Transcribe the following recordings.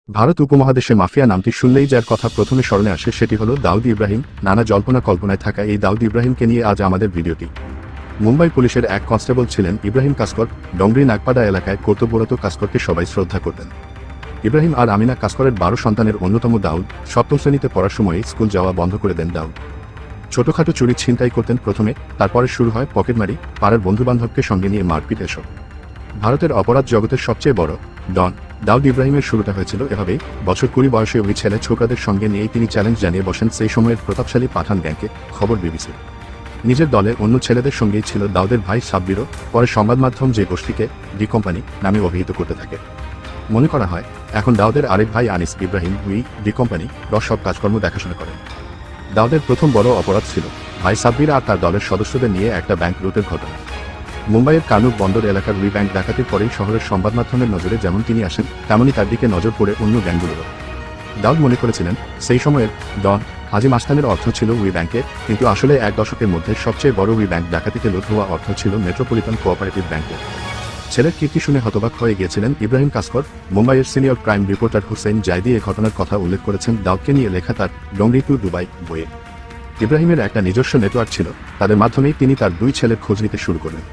ভারত উপমহাদেশে মাফিয়া নামটি শুনলেই যার কথা প্রথমে স্মরণে আসে সেটি হলো দাউদ ইব্রাহিম। নানা জল্পনা কল্পনায় থাকা এই দাউদ ইব্রাহিমকে নিয়ে আজ আমাদের ভিডিওটি। মুম্বাই পুলিশের এক কনস্টেবল ছিলেন ইব্রাহিম কাসকর। ডংরি নাগপাড়া এলাকায় কর্তব্যরত কাসকরকে সবাই শ্রদ্ধা করতেন। ইব্রাহিম আর আমিনা কাসকরের 12 সন্তানের অন্যতম দাউদ। সপ্তম শ্রেণীতে পড়ার সময় স্কুল যাওয়া বন্ধ করে দেন দাউদ। ছোটখাটো চুরি ছিনতাই করতেন প্রথমে, তারপরে শুরু হয় পকেটমারি, পাড়ার বন্ধুবান্ধবকে সঙ্গে নিয়ে মারপিট। এসব ভারতের অপরাধ জগতের সবচেয়ে বড় ডন দাউদ ইব্রাহিমের শুরুটা হয়েছিল এভাবেই। বছর 20 বয়সে ওই ছেলে ছোকরাদের সঙ্গে নিয়েই তিনি চ্যালেঞ্জ জানিয়ে বসেন সেই সময়ের প্রতাপশালী পাঠান গ্যাংকে। খবর বিবিসি। নিজের দলে অন্য ছেলেদের সঙ্গেই ছিল দাউদের ভাই সাব্বিরও। পরে সংবাদ মাধ্যম যে গোষ্ঠীকে ডি কোম্পানি নামে অভিহিত করতে থাকে। মনে করা হয় এখন দাউদের আরেক ভাই আনিস ইব্রাহিম ডি কোম্পানি সব কাজকর্ম দেখাশোনা করেন। দাউদের প্রথম বড় অপরাধ ছিল ভাই সাব্বির আর তার দলের সদস্যদের নিয়ে একটা ব্যাংক লুটের ঘটনা। মুম্বাইয়ের কানুক বন্দর এলাকার ব্যাংক ডাকাতির পরেই শহরের সংবাদ মাধ্যমের নজরে যেমন তিনি আসেন, তেমনই তার দিকে নজর পড়ে অন্য গ্যাংগুলোরও। দাউদ মনে করেছিলেন সেই সময়ের ডন হাজি মাস্তানের অর্থ ছিল ব্যাংকে, কিন্তু আসলে এক দশকের মধ্যে সবচেয়ে বড় ব্যাংক ডাকাতিতে লুট হওয়া অর্থ ছিল মেট্রোপলিটন কোঅপারেটিভ ব্যাংকে। ছেলের কীর্তি শুনে হতবাক হয়ে গিয়েছিলেন ইব্রাহিম কাসকর। মুম্বাইয়ের senior crime reporter Hussain Zaidi এ ঘটনার কথা উল্লেখ করেছেন দাউদকে নিয়ে লেখা তার ডংরি টু দুবাই বইয়ে। ইব্রাহিমের একটা নিজস্ব নেটওয়ার্ক ছিল, তাদের মাধ্যমেই তিনি তার 2 ছেলের খোঁজ নিতে শুরু করলেন।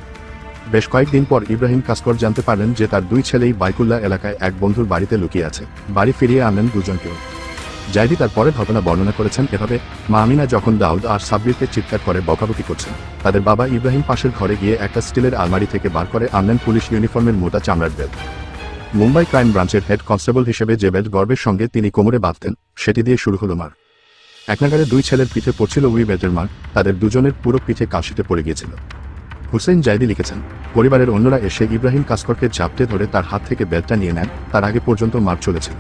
বেশ কয়েকদিন পর ইব্রাহিম কাসকর জানতে পারলেন যে তার 2 ছেলেই বাইকুল্লা এলাকায় এক বন্ধুর বাড়িতে লুকিয়ে আছে। বাড়ি ফিরিয়ে আনলেন দুজনকেও। জাইদি তার পরের ঘটনা বর্ণনা করেছেন এভাবে। মা আমিনা যখন দাউদ আর সাব্বিরকে চিৎকার করে বকাবকি করছেন, তাদের বাবা ইব্রাহিম পাশের ঘরে গিয়ে একটা স্টিলের আলমারি থেকে বার করে আনলেন পুলিশ ইউনিফর্মের মোটা চামড়ার বেল্ট। মুম্বাই ক্রাইম ব্রাঞ্চের হেড কনস্টেবল হিসেবে যে বেল্ট গর্বের সঙ্গে তিনি কোমরে বাঁধতেন, সেটি দিয়ে শুরু হলো মার। এক নাগারে 2 ছেলের পিঠে পড়ছিল বেল্টের মার। তাদের দুজনের পুরো পিঠে কাশিতে পড়ে গিয়েছিল। হুসেইন জাইদি লিখেছেন, পরিবারের অন্যরা এসে ইব্রাহিম কাসকরকে ঝাপটে ধরে তার হাত থেকে বেল্টটা নিয়ে নেন। তার আগে পর্যন্ত মার চলেছিল।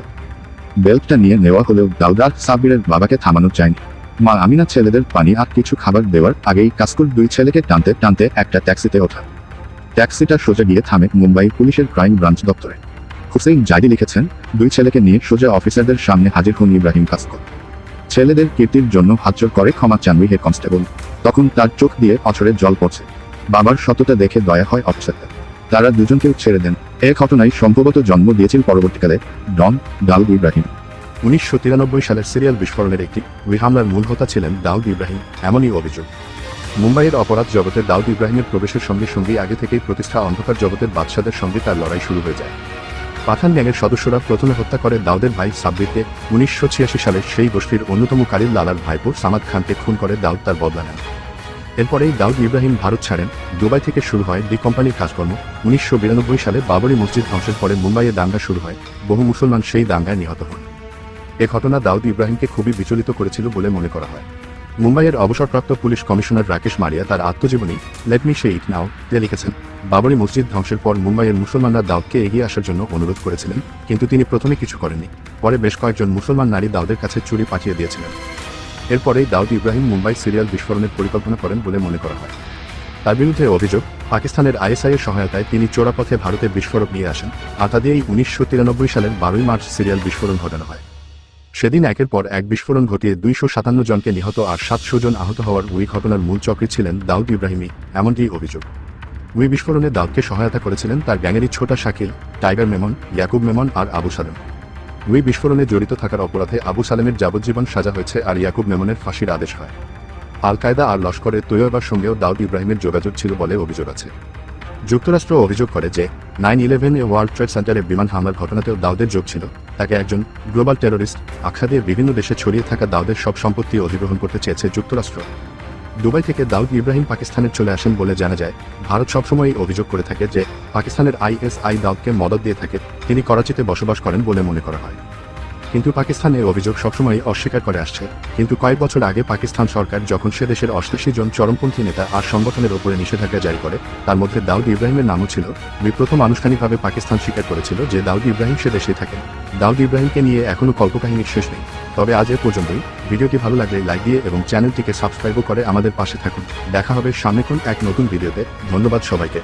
বেল্টটা নিয়ে নেওয়া হলেও দাউদ আর সাব্বিরের বাবাকে থামানো চায়নি। মা আমিনা ছেলেদের পানি আর কিছু খাবার দেওয়ার আগেই কাসকর 2 ছেলেকে টানতে টানতে একটা ট্যাক্সিতে ওঠা। ট্যাক্সিটা সোজা গিয়ে থামে মুম্বাই পুলিশের ক্রাইম ব্রাঞ্চ দপ্তরে। হুসেইন জাইদি লিখেছেন, 2 ছেলেকে নিয়ে সোজা অফিসারদের সামনে হাজির হন ইব্রাহিম কাসকর। ছেলেদের কীর্তির জন্য হাতজোড় করে ক্ষমা চান হেড কনস্টেবল। তখন তার চোখ দিয়ে অঝরে জল পড়ছে। বাবার সততা দেখে দয়া হয় অফিসারদের। তারা দুজনকেও ছেড়ে দেন। এ ঘটনায় সম্ভবত জন্ম দিয়েছিল পরবর্তীকালে ডন দাউদ ইব্রাহিম। 1993 সালের সিরিয়াল বিস্ফোরণের একটি হামলার মূল হোতা ছিলেন দাউদ ইব্রাহিম, এমনই অভিযোগ। মুম্বাইয়ের অপরাধ জগতে দাউদ ইব্রাহিমের প্রবেশের সঙ্গে সঙ্গেই আগে থেকেই প্রতিষ্ঠা অন্ধকার জগতের বাদশাদের সঙ্গে তার লড়াই শুরু হয়ে যায়। পাঠান গ্যাংয়ের সদস্যরা প্রথমে হত্যা করে দাউদের ভাই সাব্বিরকে। 1986 সালে সেই গোষ্ঠীর অন্যতম কারিম লালার ভাইপো সামাদ খানকে খুন করে দাউদ তার বদলা নেন। এরপরেই দাউদ ইব্রাহিম ভারত ছাড়েন। দুবাই থেকে শুরু হয় ডি কোম্পানির কাজকর্ম। 1992 সালে বাবরি মসজিদ ধ্বংসের পরে মুম্বাইয়ে দাঙ্গা শুরু হয়। বহু মুসলমান সেই দাঙ্গায় নিহত হন। এ ঘটনা দাউদ ইব্রাহিমকে খুবই বিচলিত করেছিল বলে মনে করা হয়। মুম্বাইয়ের অবসরপ্রাপ্ত পুলিশ কমিশনার রাকেশ মারিয়া তার আত্মজীবনী লেট মি সে ইট নাও তে লিখেছেন, বাবরি মসজিদ ধ্বংসের পর মুম্বাইয়ের মুসলমানরা দাউদকে এগিয়ে আসার জন্য অনুরোধ করেছিলেন, কিন্তু তিনি প্রথমে কিছু করেননি। পরে বেশ কয়েকজন মুসলমান নারী দাউদের কাছে চুরি পাঠিয়ে দিয়েছিলেন। এরপরেই দাউদ ইব্রাহিম মুম্বাই সিরিয়াল বিস্ফোরণের পরিকল্পনা করেন বলে মনে করা হয়। তার বিরুদ্ধে অভিযোগ, পাকিস্তানের আইএসআই-এর সহায়তায় তিনি চোরাপথে ভারতে বিস্ফোরক নিয়ে আসেন। আর তা দিয়েই 1993 সালের 12 মার্চ সিরিয়াল বিস্ফোরণ ঘটানো হয়। সেদিন একের পর এক বিস্ফোরণ ঘটিয়ে 257 জনকে নিহত আর 700 জন আহত হওয়ার ঘটনার মূল চক্রী ছিলেন দাউদ ইব্রাহিমই, এমনটি অভিযোগ। বিস্ফোরণে দাউদকে সহায়তা করেছিলেন তার গ্যাংয়েরই ছোটা শাকিল, টাইগার মেমন, ইয়াকুব মেমন আর আবু সালেম। বিস্ফোরণে জড়িত থাকার অপরাধে আবু সালেমের যাবজ্জীবন সাজা হয়েছে আর ইয়াকুব মেমনের ফাঁসির আদেশ হয়। আল কায়দা আর লস্করে তৈয়বার সঙ্গেও দাউদ ইব্রাহিমের যোগাযোগ ছিল বলে অভিযোগ আছে। যুক্তরাষ্ট্র অভিযোগ করে যে 9/11 ওয়ার্ল্ড ট্রেড সেন্টারে বিমান হামলার ঘটনাতেও দাউদের যোগ ছিল। তাকে একজন গ্লোবাল টেরোরিস্ট আখ্যা দিয়ে বিভিন্ন দেশে ছড়িয়ে থাকা দাউদের সব সম্পত্তি অধিগ্রহণ করতে চেয়েছে যুক্তরাষ্ট্র। দুবাই থেকে দাউদ ইব্রাহিম পাকিস্তানে চলে আসেন বলে জানা যায়। ভারত সবসময়ই অভিযোগ করে থাকে যে পাকিস্তানের আইএসআই দাউদকে মদদ দিয়ে থাকে। তিনি করাচিতে বসবাস করেন বলে মনে করা হয়, কিন্তু পাকিস্তানের অভিযোগ সবসময় অস্বীকার করে আসছে। কিন্তু কয়েক বছর আগে পাকিস্তান সরকার যখন সে দেশের 88 জন চরমপন্থী নেতা আর সংগঠনের ওপরে নিষেধাজ্ঞা জারি করে, তার মধ্যে দাউদ ইব্রাহিমের নামও ছিল। প্রথম আনুষ্ঠানিকভাবে পাকিস্তান স্বীকার করেছিল যে দাউদ ইব্রাহিম সে দেশেই থাকেন। দাউদ ইব্রাহিমকে নিয়ে এখনও কল্পকাহিনীর শেষ নেই। তবে আজ এ পর্যন্তই। ভিডিওটি ভালো লাগলে লাইক দিয়ে এবং চ্যানেলটিকে সাবস্ক্রাইবও করে আমাদের পাশে থাকুন। দেখা হবে সামনে কোন এক নতুন ভিডিওতে। ধন্যবাদ সবাইকে।